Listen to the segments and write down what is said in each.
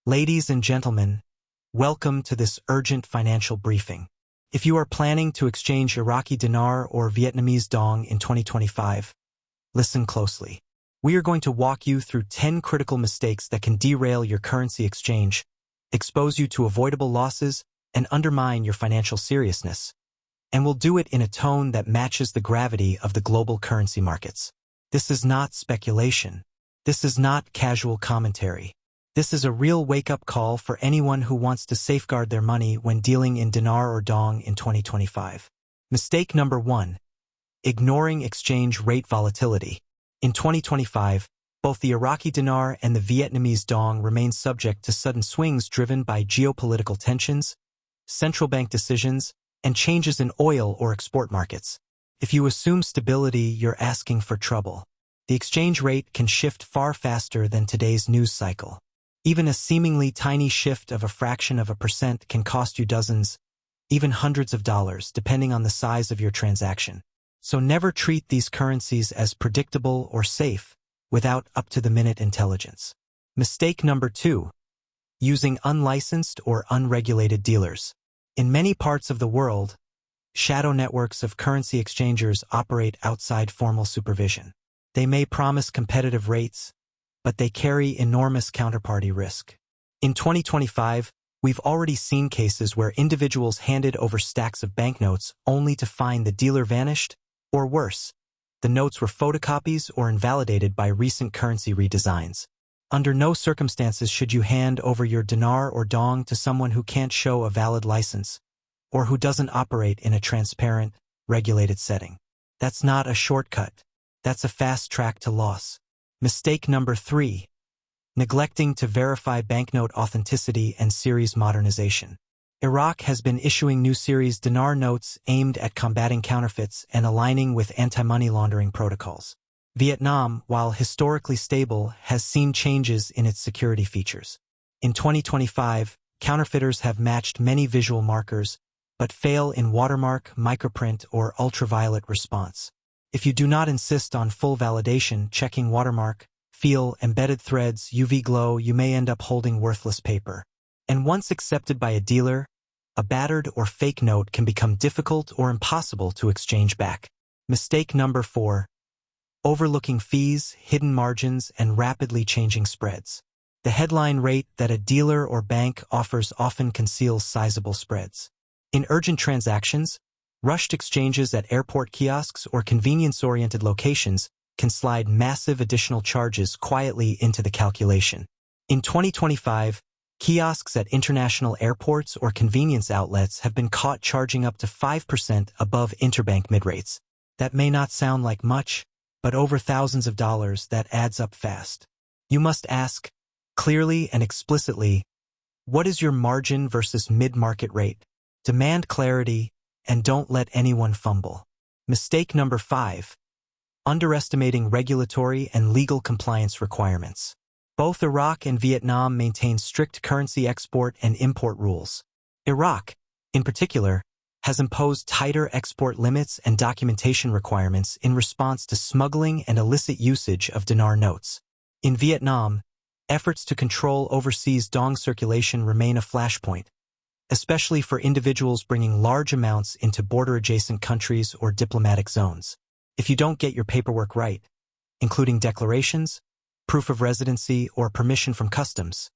Ladies and gentlemen, welcome to this urgent financial briefing. If you are planning to exchange Iraqi dinar or Vietnamese dong in 2025, listen closely. We are going to walk you through 10 critical mistakes that can derail your currency exchange, expose you to avoidable losses, and undermine your financial seriousness. And we'll do it in a tone that matches the gravity of the global currency markets. This is not speculation. This is not casual commentary. This is a real wake-up call for anyone who wants to safeguard their money when dealing in dinar or dong in 2025. Mistake number 1. Ignoring exchange rate volatility. In 2025, both the Iraqi dinar and the Vietnamese dong remain subject to sudden swings driven by geopolitical tensions, central bank decisions, and changes in oil or export markets. If you assume stability, you're asking for trouble. The exchange rate can shift far faster than today's news cycle. Even a seemingly tiny shift of a fraction of a percent can cost you dozens, even hundreds of dollars, depending on the size of your transaction. So never treat these currencies as predictable or safe without up-to-the-minute intelligence. Mistake number 2. Using unlicensed or unregulated dealers. In many parts of the world, shadow networks of currency exchangers operate outside formal supervision. They may promise competitive rates, but they carry enormous counterparty risk. In 2025, we've already seen cases where individuals handed over stacks of banknotes only to find the dealer vanished, or worse, the notes were photocopies or invalidated by recent currency redesigns. Under no circumstances should you hand over your dinar or dong to someone who can't show a valid license, or who doesn't operate in a transparent, regulated setting. That's not a shortcut. That's a fast track to loss. Mistake number 3. Neglecting to verify banknote authenticity and series modernization. Iraq has been issuing new series dinar notes aimed at combating counterfeits and aligning with anti-money laundering protocols. Vietnam, while historically stable, has seen changes in its security features. In 2025, counterfeiters have matched many visual markers, but fail in watermark, microprint, or ultraviolet response. If you do not insist on full validation, checking watermark, feel, embedded threads, UV glow, you may end up holding worthless paper. And once accepted by a dealer, a battered or fake note can become difficult or impossible to exchange back. Mistake number 4. Overlooking fees, hidden margins, and rapidly changing spreads. The headline rate that a dealer or bank offers often conceals sizable spreads. In urgent transactions, rushed exchanges at airport kiosks or convenience-oriented locations can slide massive additional charges quietly into the calculation. In 2025, kiosks at international airports or convenience outlets have been caught charging up to 5% above interbank mid-rates. That may not sound like much, but over thousands of dollars, that adds up fast. You must ask, clearly and explicitly, what is your margin versus mid-market rate? Demand clarity, and don't let anyone fumble. Mistake number 5. Underestimating regulatory and legal compliance requirements. Both Iraq and Vietnam maintain strict currency export and import rules. Iraq, in particular, has imposed tighter export limits and documentation requirements in response to smuggling and illicit usage of dinar notes. In Vietnam, efforts to control overseas dong circulation remain a flashpoint, especially for individuals bringing large amounts into border-adjacent countries or diplomatic zones. If you don't get your paperwork right, including declarations, proof of residency, or permission from customs,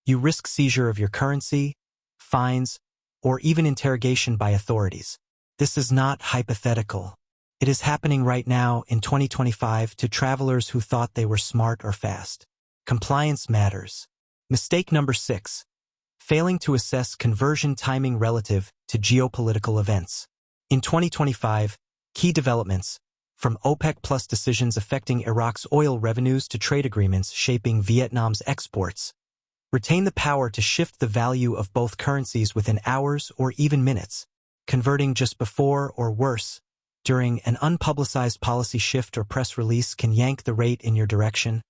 you risk seizure of your currency, fines, or even interrogation by authorities. This is not hypothetical. It is happening right now in 2025 to travelers who thought they were smart or fast. Compliance matters. Mistake number 6. Failing to assess conversion timing relative to geopolitical events. In 2025, key developments, from OPEC Plus decisions affecting Iraq's oil revenues to trade agreements shaping Vietnam's exports, retain the power to shift the value of both currencies within hours or even minutes, converting just before or worse, during an unpublicized policy shift or press release can yank the rate in your direction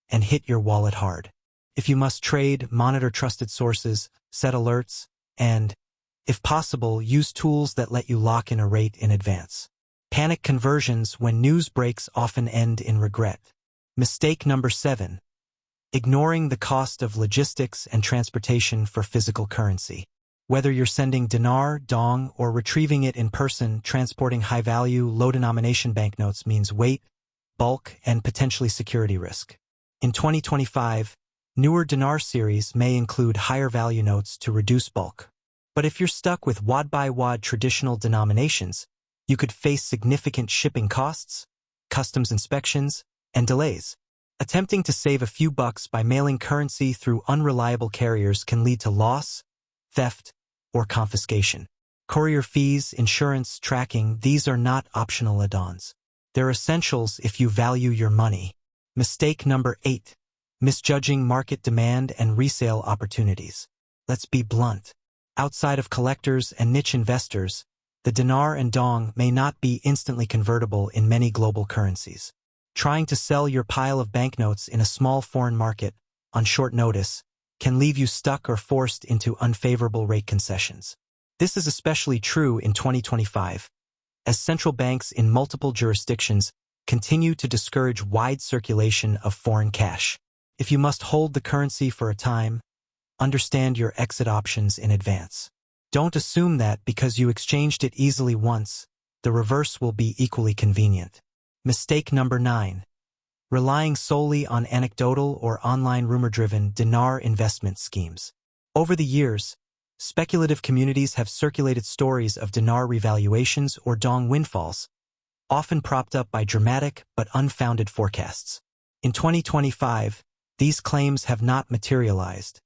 and hit your wallet hard. If you must trade, monitor trusted sources, set alerts, and, if possible, use tools that let you lock in a rate in advance. Panic conversions when news breaks often end in regret. Mistake number 7. ignoring the cost of logistics and transportation for physical currency. Whether you're sending dinar, dong, or retrieving it in person, transporting high-value, low-denomination banknotes means weight, bulk, and potentially security risk. In 2025, newer dinar series may include higher-value notes to reduce bulk. But if you're stuck with wad-by-wad traditional denominations, you could face significant shipping costs, customs inspections, and delays. Attempting to save a few bucks by mailing currency through unreliable carriers can lead to loss, theft, or confiscation. Courier fees, insurance, tracking, these are not optional add-ons. They're essentials if you value your money. Mistake number 8. Misjudging market demand and resale opportunities. Let's be blunt. Outside of collectors and niche investors, the dinar and dong may not be instantly convertible in many global currencies. Trying to sell your pile of banknotes in a small foreign market on short notice can leave you stuck or forced into unfavorable rate concessions. This is especially true in 2025, as central banks in multiple jurisdictions continue to discourage wide circulation of foreign cash. If you must hold the currency for a time, understand your exit options in advance. Don't assume that because you exchanged it easily once, the reverse will be equally convenient. Mistake number 9. Relying solely on anecdotal or online rumor-driven dinar investment schemes. Over the years, speculative communities have circulated stories of dinar revaluations or dong windfalls, often propped up by dramatic but unfounded forecasts. In 2025, these claims have not materialized,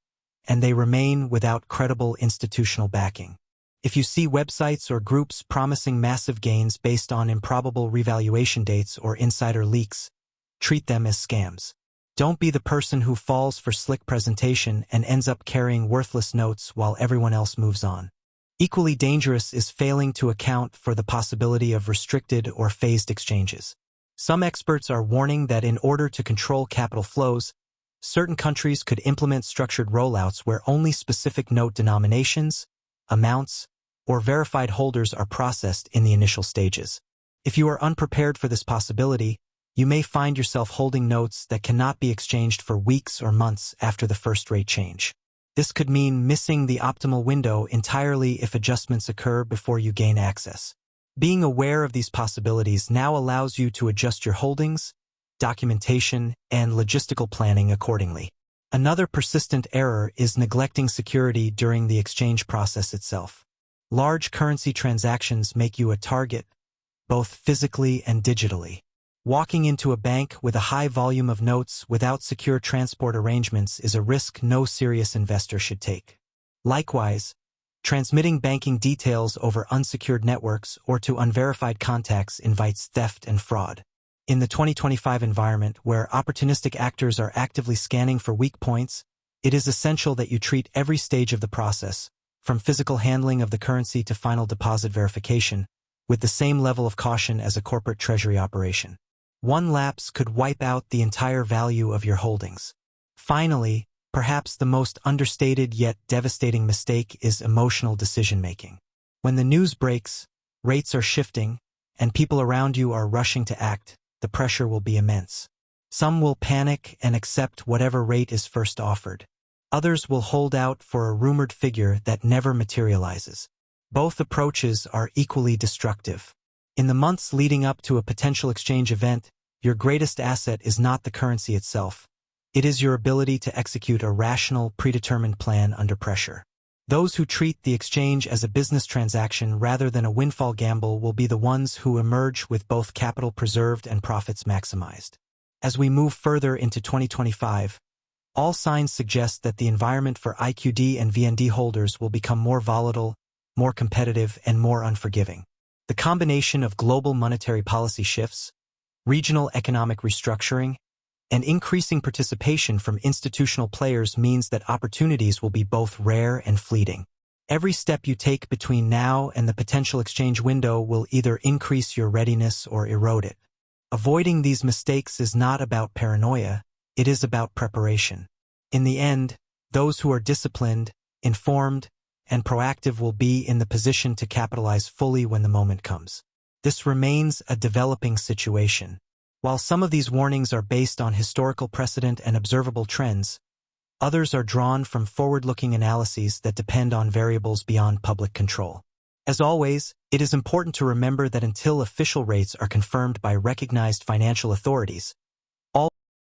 and they remain without credible institutional backing. If you see websites or groups promising massive gains based on improbable revaluation dates or insider leaks, treat them as scams. Don't be the person who falls for slick presentation and ends up carrying worthless notes while everyone else moves on. Equally dangerous is failing to account for the possibility of restricted or phased exchanges. Some experts are warning that in order to control capital flows, certain countries could implement structured rollouts where only specific note denominations, amounts, or verified holders are processed in the initial stages. If you are unprepared for this possibility, you may find yourself holding notes that cannot be exchanged for weeks or months after the first rate change. This could mean missing the optimal window entirely if adjustments occur before you gain access. Being aware of these possibilities now allows you to adjust your holdings, documentation, and logistical planning accordingly. Another persistent error is neglecting security during the exchange process itself. Large currency transactions make you a target, both physically and digitally. Walking into a bank with a high volume of notes without secure transport arrangements is a risk no serious investor should take. Likewise, transmitting banking details over unsecured networks or to unverified contacts invites theft and fraud. In the 2025 environment where opportunistic actors are actively scanning for weak points, it is essential that you treat every stage of the process, from physical handling of the currency to final deposit verification, with the same level of caution as a corporate treasury operation. One lapse could wipe out the entire value of your holdings. Finally, perhaps the most understated yet devastating mistake is emotional decision-making. When the news breaks, rates are shifting, and people around you are rushing to act, the pressure will be immense. Some will panic and accept whatever rate is first offered. Others will hold out for a rumored figure that never materializes. Both approaches are equally destructive. In the months leading up to a potential exchange event, your greatest asset is not the currency itself. It is your ability to execute a rational, predetermined plan under pressure. Those who treat the exchange as a business transaction rather than a windfall gamble will be the ones who emerge with both capital preserved and profits maximized. As we move further into 2025, all signs suggest that the environment for IQD and VND holders will become more volatile, more competitive, and more unforgiving. The combination of global monetary policy shifts, regional economic restructuring, and increasing participation from institutional players means that opportunities will be both rare and fleeting. Every step you take between now and the potential exchange window will either increase your readiness or erode it. Avoiding these mistakes is not about paranoia, it is about preparation. In the end, those who are disciplined, informed, and proactive will be in the position to capitalize fully when the moment comes. This remains a developing situation. While some of these warnings are based on historical precedent and observable trends, others are drawn from forward-looking analyses that depend on variables beyond public control. As always, it is important to remember that until official rates are confirmed by recognized financial authorities,